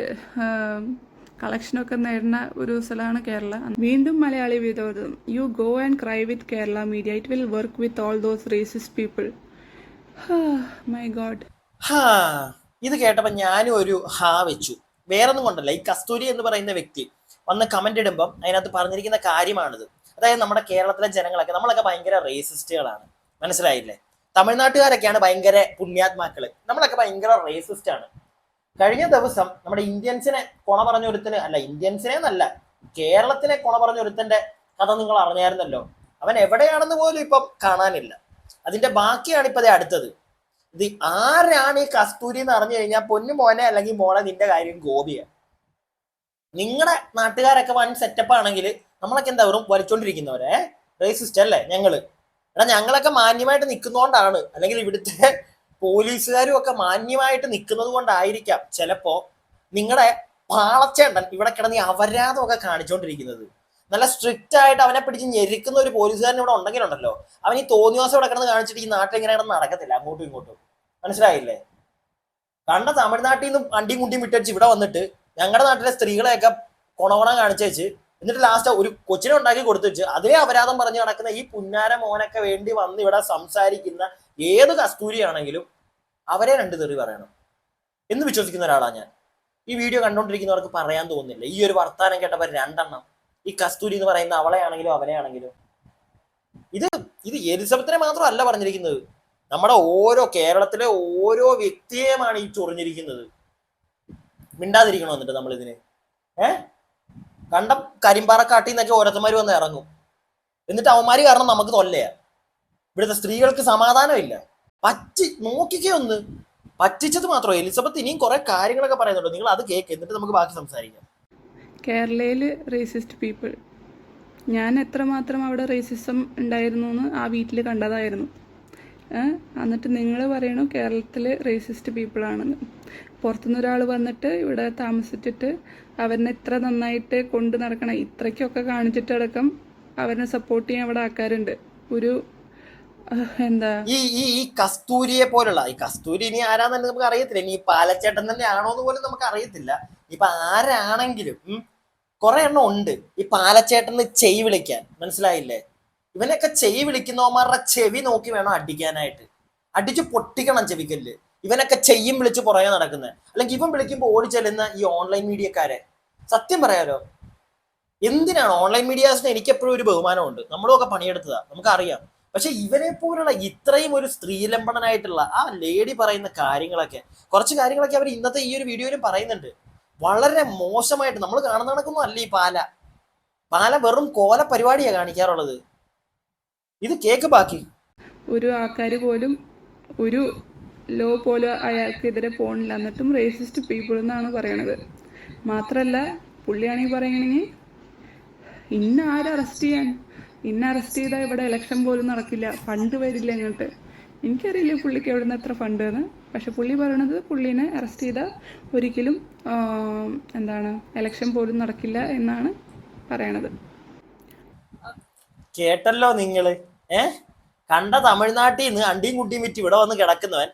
കളക്ഷനൊക്കെ നേടുന്ന ഒരു സ്ഥലമാണ് കേരള. വീണ്ടും മലയാളി വിരോധം. You go and cry with Kerala media, it will work with all those racist people. My God. ഇത് കേട്ടപ്പോൾ ഞാനും ഒരു വെച്ചു. വേറൊന്നും കൊണ്ടല്ല, ഈ കസ്തൂരി എന്ന് പറയുന്ന വ്യക്തി വന്ന് കമന്റ് ഇടുമ്പം അതിനകത്ത് പറഞ്ഞിരിക്കുന്ന കാര്യമാണിത്. അതായത് നമ്മുടെ കേരളത്തിലെ ജനങ്ങളൊക്കെ നമ്മളൊക്കെ ഭയങ്കര റേസിസ്റ്റുകളാണ്. മനസ്സിലായില്ലേ? തമിഴ്നാട്ടുകാരൊക്കെയാണ് ഭയങ്കര പുണ്യാത്മാക്കള്, നമ്മളൊക്കെ ഭയങ്കര റേസിസ്റ്റ് ആണ്. കഴിഞ്ഞ ദിവസം നമ്മുടെ ഇന്ത്യൻസിനെ കൊണ പറഞ്ഞൊരുത്തിന്, അല്ല ഇന്ത്യൻസിനെ എന്നല്ല കേരളത്തിനെ കൊണ പറഞ്ഞൊരുത്തന്റെ കഥ നിങ്ങൾ അറിഞ്ഞായിരുന്നല്ലോ. അവൻ എവിടെയാണെന്ന് പോലും ഇപ്പം കാണാനില്ല. അതിന്റെ ബാക്കിയാണ് ഇപ്പൊ അടുത്തത്. ഇത് ആരാണ് ഈ കസ്തൂരി എന്ന് അറിഞ്ഞു കഴിഞ്ഞാൽ പൊന്നു മോനെ അല്ലെങ്കിൽ മോളെ നിന്റെ കാര്യം ഗോപിയാണ്. നിങ്ങളുടെ നാട്ടുകാരൊക്കെ വൺ സെറ്റപ്പ് ആണെങ്കിൽ നമ്മളൊക്കെ എന്താ വെറും വലിച്ചോണ്ടിരിക്കുന്നവരെ റേസിസ്റ്റ് അല്ലേ ഞങ്ങള്. എടാ ഞങ്ങളൊക്കെ മാന്യമായിട്ട് നിൽക്കുന്നതുകൊണ്ടാണ്, അല്ലെങ്കിൽ ഇവിടുത്തെ പോലീസുകാരും ഒക്കെ മാന്യമായിട്ട് നിൽക്കുന്നത് കൊണ്ടായിരിക്കാം ചിലപ്പോ നിങ്ങളുടെ പാളച്ചേണ്ടൻ ഇവിടെ കിടന്ന് അപരാധമൊക്കെ കാണിച്ചുകൊണ്ടിരിക്കുന്നത്. നല്ല സ്ട്രിക്റ്റ് ആയിട്ട് അവനെ പിടിച്ച് ഞെരുക്കുന്ന ഒരു പോലീസുകാരൻ ഇവിടെ ഉണ്ടെങ്കിലുണ്ടല്ലോ, അവൻ ഈ തോന്നിവാസം ഇവിടെ കിടന്ന് കാണിച്ചിട്ട് ഈ നാട്ടിൽ ഇങ്ങനെ കിടന്ന് നടക്കത്തില്ല അങ്ങോട്ടും ഇങ്ങോട്ടും. മനസ്സിലായില്ലേ? കണ്ട തമിഴ്നാട്ടിൽ നിന്നും അണ്ടിയും കുണ്ടിയും വിട്ടടിച്ച് ഇവിടെ വന്നിട്ട് ഞങ്ങളുടെ നാട്ടിലെ സ്ത്രീകളെയൊക്കെ കൊണകൊണം കാണിച്ചു വെച്ച് എന്നിട്ട് ലാസ്റ്റ് ഒരു കൊച്ചിനെ ഉണ്ടാക്കി കൊടുത്തു വെച്ച് അതേ അപരാധം പറഞ്ഞു നടക്കുന്ന ഈ പുന്നാര മോനൊക്കെ വേണ്ടി വന്ന് ഇവിടെ സംസാരിക്കുന്ന ഏത് കസ്തൂരിയാണെങ്കിലും അവരെ രണ്ട് തെറി പറയണം എന്ന് വിശ്വസിക്കുന്ന ഒരാളാണ് ഞാൻ. ഈ വീഡിയോ കണ്ടുകൊണ്ടിരിക്കുന്നവർക്ക് പറയാൻ തോന്നുന്നില്ല ഈ ഒരു വർത്താനം കേട്ടപ്പോൾ രണ്ടെണ്ണം, ഈ കസ്തൂരി എന്ന് പറയുന്ന അവളെയാണെങ്കിലും അവനെയാണെങ്കിലും. ഇത് എലിസബത്തിനെ മാത്രമല്ല പറഞ്ഞിരിക്കുന്നത്, നമ്മുടെ കേരളത്തിലെ ഓരോ വ്യക്തിയെയുമാണ് ഈ ചൊറിഞ്ഞിരിക്കുന്നത്. മിണ്ടാതിരിക്കണോ എന്നിട്ട് നമ്മളിതിന് കണ്ട കരിമ്പാറക്കാട്ടിൽ നിന്നൊക്കെ ഓരോരുത്തന്മാർ വന്ന് ഇറങ്ങും. എന്നിട്ട് അവന്മാര് കാരണം നമുക്ക് തൊല്ലയാ. ഇവിടുത്തെ സ്ത്രീകൾക്ക് സമാധാനമില്ല. നോക്കിക്കേ ഒന്ന് പറ്റിച്ചത് മാത്രമോ. എലിസബത്ത് ഇനിയും കുറെ കാര്യങ്ങളൊക്കെ പറയുന്നുണ്ട്, നിങ്ങൾ അത് കേക്ക്, എന്നിട്ട് നമുക്ക് ബാക്കി സംസാരിക്കാം. കേരളയിൽ റേസിസ്റ്റ് പീപ്പിൾ, ഞാൻ എത്രമാത്രം അവിടെ റേസിസം ഉണ്ടായിരുന്നു എന്ന് ആ വീട്ടിൽ കണ്ടതായിരുന്നു. എന്നിട്ട് നിങ്ങൾ പറയണു കേരളത്തിൽ റേസിസ്റ്റ് പീപ്പിളാണെന്ന്. പുറത്തുനിന്ന് ഒരാൾ വന്നിട്ട് ഇവിടെ താമസിച്ചിട്ട് അവരെ ഇത്ര നന്നായിട്ട് കൊണ്ട് നടക്കണം, ഇത്രയ്ക്കൊക്കെ കാണിച്ചിട്ടടക്കം അവരെ സപ്പോർട്ട് ചെയ്യാൻ അവിടെ ആൾക്കാരുണ്ട്. ഒരു എന്താ ഈ കസ്തൂരിയെ പോലുള്ള, ഈ കസ്തൂരി ഇനി ആരാന്ന് നമുക്ക് അറിയത്തില്ല, ഇനി പാലച്ചേട്ടൻ തന്നെ ആണോന്ന് പോലും നമുക്ക് അറിയത്തില്ല. ഇപ്പൊ ആരാണെങ്കിലും കുറെ എണ്ണം ഉണ്ട് ഈ പാലച്ചേട്ടന് ചെവി വിളിക്കാൻ. മനസ്സിലായില്ലേ? ഇവനൊക്കെ ചെവി വിളിക്കുന്നവന്മാരുടെ ചെവി നോക്കി വേണം അടിക്കാനായിട്ട്, അടിച്ച് പൊട്ടിക്കണം ചെവിക്കല്ല്. ഇവനൊക്കെ ചെയ്യും വിളിച്ച് പുറകെ നടക്കുന്നത്. അല്ലെങ്കിൽ ഇവൻ വിളിക്കുമ്പോൾ ഓടിച്ചെല്ലുന്ന ഈ ഓൺലൈൻ മീഡിയക്കാരെ, സത്യം പറയാലോ എന്തിനാണ് ഓൺലൈൻ മീഡിയാസിന് എനിക്ക് എപ്പോഴും ഒരു ബഹുമാനമുണ്ട്, നമ്മളൊക്കെ പണിയെടുത്തതാ, നമുക്കറിയാം. പക്ഷെ ഇവനെ പോലുള്ള ഇത്രയും ഒരു സ്ത്രീലംബടനായിട്ടുള്ള ആ ലേഡി പറയുന്ന കാര്യങ്ങളൊക്കെ, കുറച്ച് കാര്യങ്ങളൊക്കെ അവർ ഇന്നത്തെ ഈ ഒരു വീഡിയോയിലും പറയുന്നുണ്ട്. വളരെ മോശമായിട്ട് നമ്മൾ കാണുന്ന കണക്കൊന്നും അല്ല ഈ പാല വെറും കോല പരിപാടിയാണ് കാണിക്കാറുള്ളത്. ഇത് കേക്ക് ബാക്കി ഒരു ആൾക്കാർ പോലും ഒരു ലോ പോലും അയാൾക്കെതിരെ പോണില്ല, എന്നിട്ടും റേസിസ്റ്റ് പീപ്പിൾ എന്നാണ് പറയണത്. മാത്രമല്ല പുള്ളിയാണെങ്കിൽ പറയണെങ്കിൽ ഇന്ന അറസ്റ്റ് ചെയ്താൽ ഇവിടെ ഇലക്ഷൻ പോലും നടക്കില്ല, ഫണ്ട് വരില്ല ഇങ്ങോട്ട്. എനിക്കറിയില്ല പുള്ളിക്ക് എവിടെ നിന്ന് എത്ര ഫണ്ട് എന്ന്. പക്ഷെ പുള്ളി പറയണത് പുള്ളീനെ അറസ്റ്റ് ചെയ്താൽ ഒരിക്കലും ഇലക്ഷൻ പോലും നടക്കില്ല എന്നാണ് പറയണത്. കേട്ടല്ലോ നിങ്ങള്. കണ്ട തമിഴ്നാട്ടിൽ നിന്ന് അണ്ടിയും കുട്ടിയും വിറ്റ് ഇവിടെ വന്ന് കിടക്കുന്നവൻ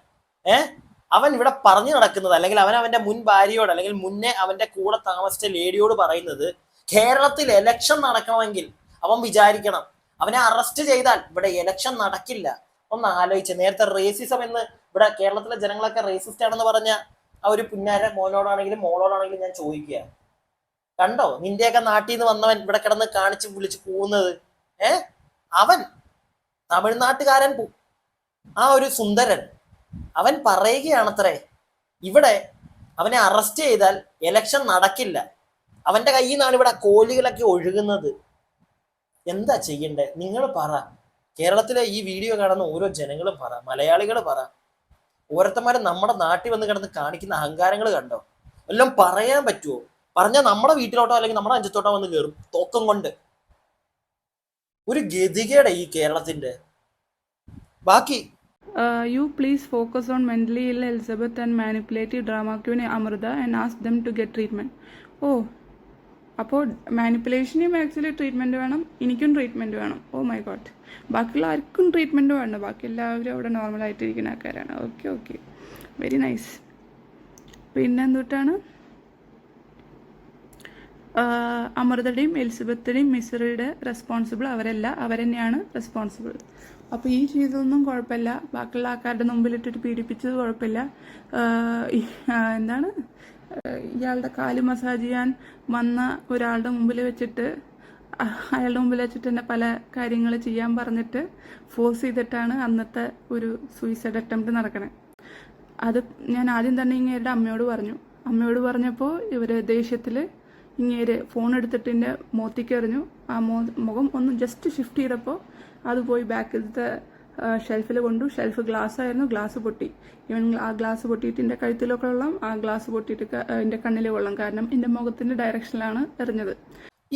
അവൻ ഇവിടെ പറഞ്ഞു നടക്കുന്നത്, അല്ലെങ്കിൽ അവന്റെ മുൻ ഭാര്യയോട് അല്ലെങ്കിൽ മുന്നേ അവന്റെ കൂടെ താമസിച്ച ലേഡിയോട് പറയുന്നത് കേരളത്തിൽ എലക്ഷൻ നടക്കണമെങ്കിൽ അവൻ വിചാരിക്കണം അവനെ അറസ്റ്റ് ചെയ്താൽ ഇവിടെ എലക്ഷൻ നടക്കില്ല. ഒന്ന് ആലോചിച്ച്, നേരത്തെ റേസിസം എന്ന് ഇവിടെ കേരളത്തിലെ ജനങ്ങളൊക്കെ റേസിസ്റ്റ് ആണെന്ന് പറഞ്ഞ ആ ഒരു പുന്നാര മോനോടാണെങ്കിലും മോളോടാണെങ്കിലും ഞാൻ ചോദിക്കുക, കണ്ടോ നിന്റെയൊക്കെ നാട്ടിൽ നിന്ന് വന്നവൻ ഇവിടെ കിടന്ന് കാണിച്ച് വിളിച്ച് പോകുന്നത്? അവൻ തമിഴ്നാട്ടുകാരൻ ആ ഒരു സുന്ദരൻ അവൻ പറയുകയാണത്രേ ഇവിടെ അവനെ അറസ്റ്റ് ചെയ്താൽ എലക്ഷൻ നടക്കില്ല, അവന്റെ കയ്യിൽ നിന്നാണ് ഇവിടെ കോലികളൊക്കെ ഒഴുകുന്നത്. എന്താ ചെയ്യണ്ടേ നിങ്ങൾ പറ. കേരളത്തിലെ ഈ വീഡിയോ കാണുന്ന ഓരോ ജനങ്ങളും പറ, മലയാളികൾ പറ. ഓരോരുത്തന്മാരും നമ്മുടെ നാട്ടിൽ വന്ന് കിടന്ന് കാണിക്കുന്ന അഹങ്കാരങ്ങൾ കണ്ടോ? എല്ലാം പറയാൻ പറ്റുമോ? പറഞ്ഞാൽ നമ്മുടെ വീട്ടിലോട്ടോ അല്ലെങ്കിൽ നമ്മുടെ അഞ്ചത്തോട്ടോ വന്ന് കയറും തോക്കം കൊണ്ട്. ഒരു ഗതികേടെ ഈ കേരളത്തിന്റെ. ബാക്കി You please focus on mentally ill Elizabeth and manipulative drama queen Amrita and ask them to get treatment. അപ്പോൾ മാനിപ്പുലേഷനും ആക്ച്വലി ട്രീറ്റ്മെൻറ്റ് വേണം, എനിക്കും ട്രീറ്റ്മെൻറ്റ് വേണം. ഓ മൈ ഗോഡ്, ബാക്കിയുള്ള ആർക്കും ട്രീറ്റ്മെൻറ്റ് വേണ്ട, ബാക്കി എല്ലാവരും അവിടെ നോർമലായിട്ടിരിക്കുന്ന ആൾക്കാരാണ്. Okay very nice. പിന്നെ എന്തുട്ടാണ് അമൃതയുടെയും എലിസബത്തിൻ്റെയും മിസറിയുടെ റെസ്പോൺസിബിൾ അവരല്ല, അവരെന്നെയാണ് റെസ്പോൺസിബിൾ. അപ്പോൾ ഈ ചെയ്തതൊന്നും കുഴപ്പമില്ല, ബാക്കിയുള്ള ആൾക്കാരുടെ മുമ്പിലിട്ടിട്ട് പീഡിപ്പിച്ചത് കുഴപ്പമില്ല. ഇയാളുടെ കാല് മസാജ് ചെയ്യാൻ വന്ന ഒരാളുടെ മുമ്പിൽ വെച്ചിട്ട് അയാളുടെ മുമ്പിൽ വെച്ചിട്ട് തന്നെ പല കാര്യങ്ങൾ ചെയ്യാൻ പറഞ്ഞിട്ട് ഫോഴ്സ് ചെയ്തിട്ടാണ് അന്നത്തെ ഒരു സൂയിസൈഡ് അറ്റംപ്റ്റ് നടക്കണേ. അത് ഞാൻ ആദ്യം തന്നെ ഇങ്ങേരുടെ അമ്മയോട് പറഞ്ഞു. അമ്മയോട് പറഞ്ഞപ്പോൾ ഇവർ ദേഷ്യത്തിൽ ഇങ്ങേര് ഫോൺ എടുത്തിട്ട് എൻ്റെ മുഖത്തേക്ക് എറിഞ്ഞു. ആ മുഖം ഒന്ന് ജസ്റ്റ് ഷിഫ്റ്റ് ചെയ്തപ്പോൾ അത് പോയി ബാക്കിലത്തെ ഷെൽഫിൽ കൊണ്ടു. ഷെൽഫ് ഗ്ലാസ് ആയിരുന്നു, ഗ്ലാസ് പൊട്ടി. ഇവൻ ആ ഗ്ലാസ് പൊട്ടിയിട്ട് എൻ്റെ കഴുത്തിലൊക്കെ കൊള്ളാം, ആ ഗ്ലാസ് പൊട്ടിയിട്ട് എൻ്റെ കണ്ണിൽ കൊള്ളാം. കാരണം എൻ്റെ മുഖത്തിൻ്റെ ഡയറക്ഷനിലാണ് എറിഞ്ഞത്.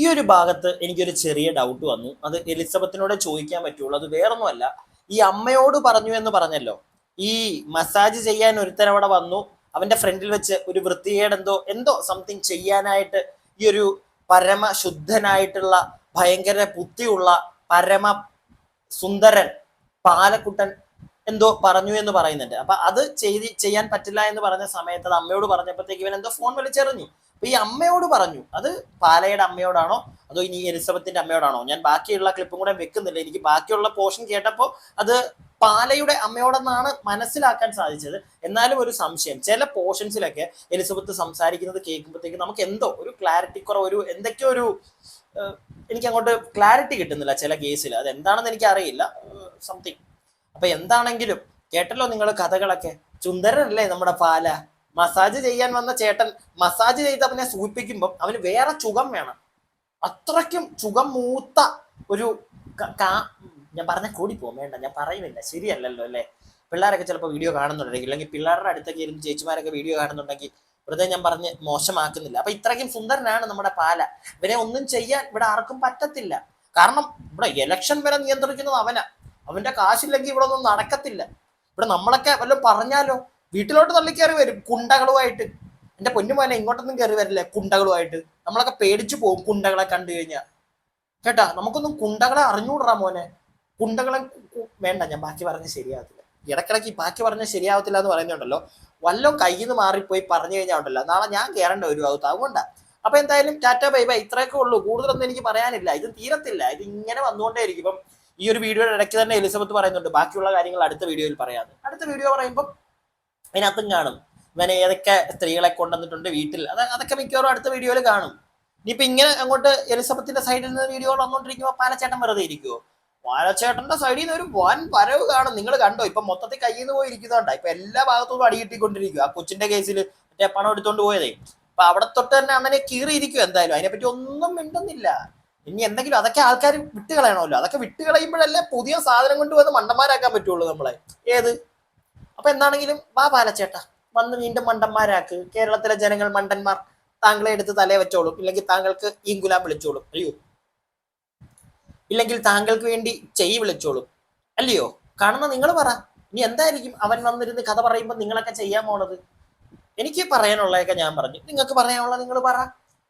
ഈ ഒരു ഭാഗത്ത് എനിക്കൊരു ചെറിയ ഡൗട്ട് വന്നു. അത് എലിസബത്തിനോട് ചോദിക്കാൻ പറ്റുള്ളൂ. അത് വേറൊന്നുമല്ല, ഈ അമ്മയോട് പറഞ്ഞു എന്ന് പറഞ്ഞല്ലോ, ഈ മസാജ് ചെയ്യാൻ ഒരുത്തരവിടെ വന്നു, അവന്റെ ഫ്രണ്ടിൽ വെച്ച് ഒരു വൃത്തികേട് എന്തോ സംതിങ് ചെയ്യാനായിട്ട് ഈ ഒരു പരമ ശുദ്ധനായിട്ടുള്ള ഭയങ്കര ബുദ്ധിയുള്ള പരമ സുന്ദരൻ പാലക്കുട്ടൻ എന്തോ പറഞ്ഞു എന്ന് പറയുന്നുണ്ട്. അപ്പൊ അത് ചെയ്യാൻ പറ്റില്ല എന്ന് പറഞ്ഞ സമയത്ത് അത് അമ്മയോട് പറഞ്ഞപ്പോഴത്തേക്ക് ഇവൻ എന്തോ ഫോൺ വിളിച്ചെറിഞ്ഞു. അപ്പൊ ഈ അമ്മയോട് പറഞ്ഞു, അത് പാലയുടെ അമ്മയോടാണോ അതോ ഇനി എലിസബത്തിന്റെ അമ്മയോടാണോ? ഞാൻ ബാക്കിയുള്ള ക്ലിപ്പും കൂടെ വെക്കുന്നില്ല. എനിക്ക് ബാക്കിയുള്ള പോർഷൻ കേട്ടപ്പോൾ അത് പാലയുടെ അമ്മയോടെന്നാണ് മനസ്സിലാക്കാൻ സാധിച്ചത്. എന്നാലും ഒരു സംശയം, ചില പോർഷൻസിലൊക്കെ എലിസബത്ത് സംസാരിക്കുന്നത് കേൾക്കുമ്പോഴത്തേക്ക് നമുക്ക് എന്തോ ഒരു ക്ലാരിറ്റി കുറവ്, ഒരു എന്തൊക്കെയോ ഒരു എനിക്ക് അങ്ങോട്ട് ക്ലാരിറ്റി കിട്ടുന്നില്ല ചില കേസിൽ. അത് എന്താണെന്ന് എനിക്ക് അറിയില്ല, സംതിങ്. അപ്പൊ എന്താണെങ്കിലും കേട്ടല്ലോ നിങ്ങൾ കഥകളൊക്കെ. സുന്ദരനല്ലേ നമ്മുടെ പാല? മസാജ് ചെയ്യാൻ വന്ന ചേട്ടൻ മസാജ് ചെയ്ത് അവനെ സൂചിപ്പിക്കുമ്പോൾ അവന് വേറെ ചുകം വേണം. അത്രയ്ക്കും ചുകം മൂത്ത ഒരു ഞാൻ പറഞ്ഞ കൂടി പോകും, വേണ്ട ഞാൻ പറയുന്നില്ല, ശരിയല്ലല്ലോ അല്ലേ? പിള്ളേരൊക്കെ ചിലപ്പോൾ വീഡിയോ കാണുന്നുണ്ടെങ്കിൽ, അല്ലെങ്കിൽ പിള്ളേരുടെ അടുത്തൊക്കെ ഇരുന്ന് ചേച്ചിമാരൊക്കെ വീഡിയോ കാണുന്നുണ്ടെങ്കിൽ വെറുതെ ഞാൻ പറഞ്ഞ് മോശമാക്കുന്നില്ല. അപ്പൊ ഇത്രയ്ക്കും സുന്ദരനാണ് നമ്മുടെ പാല. ഇവനെ ഒന്നും ചെയ്യാൻ ഇവിടെ ആർക്കും പറ്റത്തില്ല. കാരണം ഇവിടെ ഇലക്ഷൻ വരെ നിയന്ത്രിക്കുന്നത് അവനാ. അവന്റെ കാശില്ലെങ്കിൽ ഇവിടെ ഒന്നും നടക്കത്തില്ല. ഇവിടെ നമ്മളൊക്കെ വല്ലതും പറഞ്ഞാലോ വീട്ടിലോട്ട് തള്ളിക്കയറി വരും കുണ്ടകളുമായിട്ട്. എന്റെ പൊന്നുമോനെ ഇങ്ങോട്ടൊന്നും കയറി വരില്ലേ കുണ്ടകളുമായിട്ട്. നമ്മളൊക്കെ പേടിച്ചു പോകും കുണ്ടകളെ കണ്ടു കഴിഞ്ഞാൽ. കേട്ടാ, നമുക്കൊന്നും കുണ്ടകളെ അറിഞ്ഞുകൂടാ മോനെ. കുണ്ടകളെ വേണ്ട, ഞാൻ ബാക്കി പറഞ്ഞ ശരിയാവത്തില്ല. ഇടക്കിടക്ക് ബാക്കി പറഞ്ഞ ശരിയാവത്തില്ല എന്ന് പറയുന്നുണ്ടല്ലോ. വല്ലതും കയ്യിൽ നിന്ന് മാറിപ്പോയി പറഞ്ഞു കഴിഞ്ഞാൽ ഉണ്ടല്ലോ നാളെ ഞാൻ കയറേണ്ട വരും. അതുകൊണ്ടാ. അപ്പൊ എന്തായാലും ടാറ്റ ബൈ ബൈ, ഇത്രയൊക്കെ ഉള്ളൂ. കൂടുതലൊന്നും എനിക്ക് പറയാനില്ല. ഇത് തീരത്തില്ല, ഇത് ഇങ്ങനെ വന്നുകൊണ്ടേ ഇരിക്കും. ഇപ്പം ഈ ഒരു വീഡിയോയുടെ ഇടയ്ക്ക് തന്നെ എലിസബത്ത് പറയുന്നുണ്ട് ബാക്കിയുള്ള കാര്യങ്ങൾ അടുത്ത വീഡിയോയിൽ പറയാതെ. അടുത്ത വീഡിയോ പറയുമ്പോൾ അതിനകത്തും കാണും ഇവനെ ഏതൊക്കെ സ്ത്രീകളെ കൊണ്ടുവന്നിട്ടുണ്ട് വീട്ടിൽ. അതൊക്കെ മിക്കവാറും അടുത്ത വീഡിയോയിൽ കാണും. ഇനിയിപ്പോ ഇങ്ങനെ അങ്ങോട്ട് എലിസബത്തിന്റെ സൈഡിൽ നിന്ന് വീഡിയോകൾ വന്നോണ്ടിരിക്കുമ്പോൾ പാലച്ചേട്ടൻ വെറുതെ ഇരിക്കുവോ? പാലച്ചേട്ടന്റെ സൈഡിൽ നിന്ന് ഒരു വൻ വരവ് കാണും. നിങ്ങൾ കണ്ടോ? ഇപ്പൊ മൊത്തത്തിൽ കയ്യിൽ നിന്ന് പോയിരിക്കുന്നുണ്ടാ. ഇപ്പൊ എല്ലാ ഭാഗത്തോടും അടികിട്ടിക്കൊണ്ടിരിക്കും. ആ കൊച്ചിന്റെ കേസിൽ മറ്റേ പണം എടുത്തോണ്ട് പോയതേ. അപ്പൊ അവിടെ തൊട്ട് തന്നെ അണ്ണനെ കീറിയിരിക്കും. എന്തായാലും അതിനെപ്പറ്റി ഒന്നും മിണ്ടുന്നില്ല. ഇനി എന്തെങ്കിലും അതൊക്കെ ആൾക്കാർ വിട്ടുകളയണമല്ലോ. അതൊക്കെ വിട്ടുകളയുമ്പോഴല്ലേ പുതിയ സാധനം കൊണ്ടുവന്ന് മണ്ടന്മാരാക്കാൻ പറ്റുള്ളൂ നമ്മളെ. ഏത്? അപ്പൊ എന്താണെങ്കിലും വാ പാലച്ചേട്ട, വന്ന് വീണ്ടും മണ്ടന്മാരാക്ക്. കേരളത്തിലെ ജനങ്ങൾ മണ്ടന്മാർ. താങ്കളെ എടുത്ത് തലേ വെച്ചോളും, ഇല്ലെങ്കിൽ താങ്കൾക്ക് ഈങ്കുലാം വിളിച്ചോളും. അയ്യോ, ഇല്ലെങ്കിൽ താങ്കൾക്ക് വേണ്ടി ചെയ് വിളിച്ചോളും. അല്ലയോ? കാണുന്ന നിങ്ങൾ പറ, ഇനി എന്തായിരിക്കും അവൻ വന്നിരുന്ന് കഥ പറയുമ്പോൾ നിങ്ങളൊക്കെ ചെയ്യാൻ പോണത്? എനിക്ക് പറയാനുള്ളതൊക്കെ ഞാൻ പറഞ്ഞു, നിങ്ങൾക്ക് പറയാനുള്ളത് നിങ്ങൾ പറ.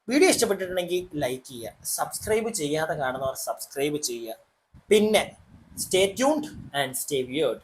വീഡിയോ ഇഷ്ടപ്പെട്ടിട്ടുണ്ടെങ്കിൽ ലൈക്ക് ചെയ്യുക, സബ്സ്ക്രൈബ് ചെയ്യാതെ കാണുന്നവർ സബ്സ്ക്രൈബ് ചെയ്യുക. പിന്നെ stay tuned and stay viewed.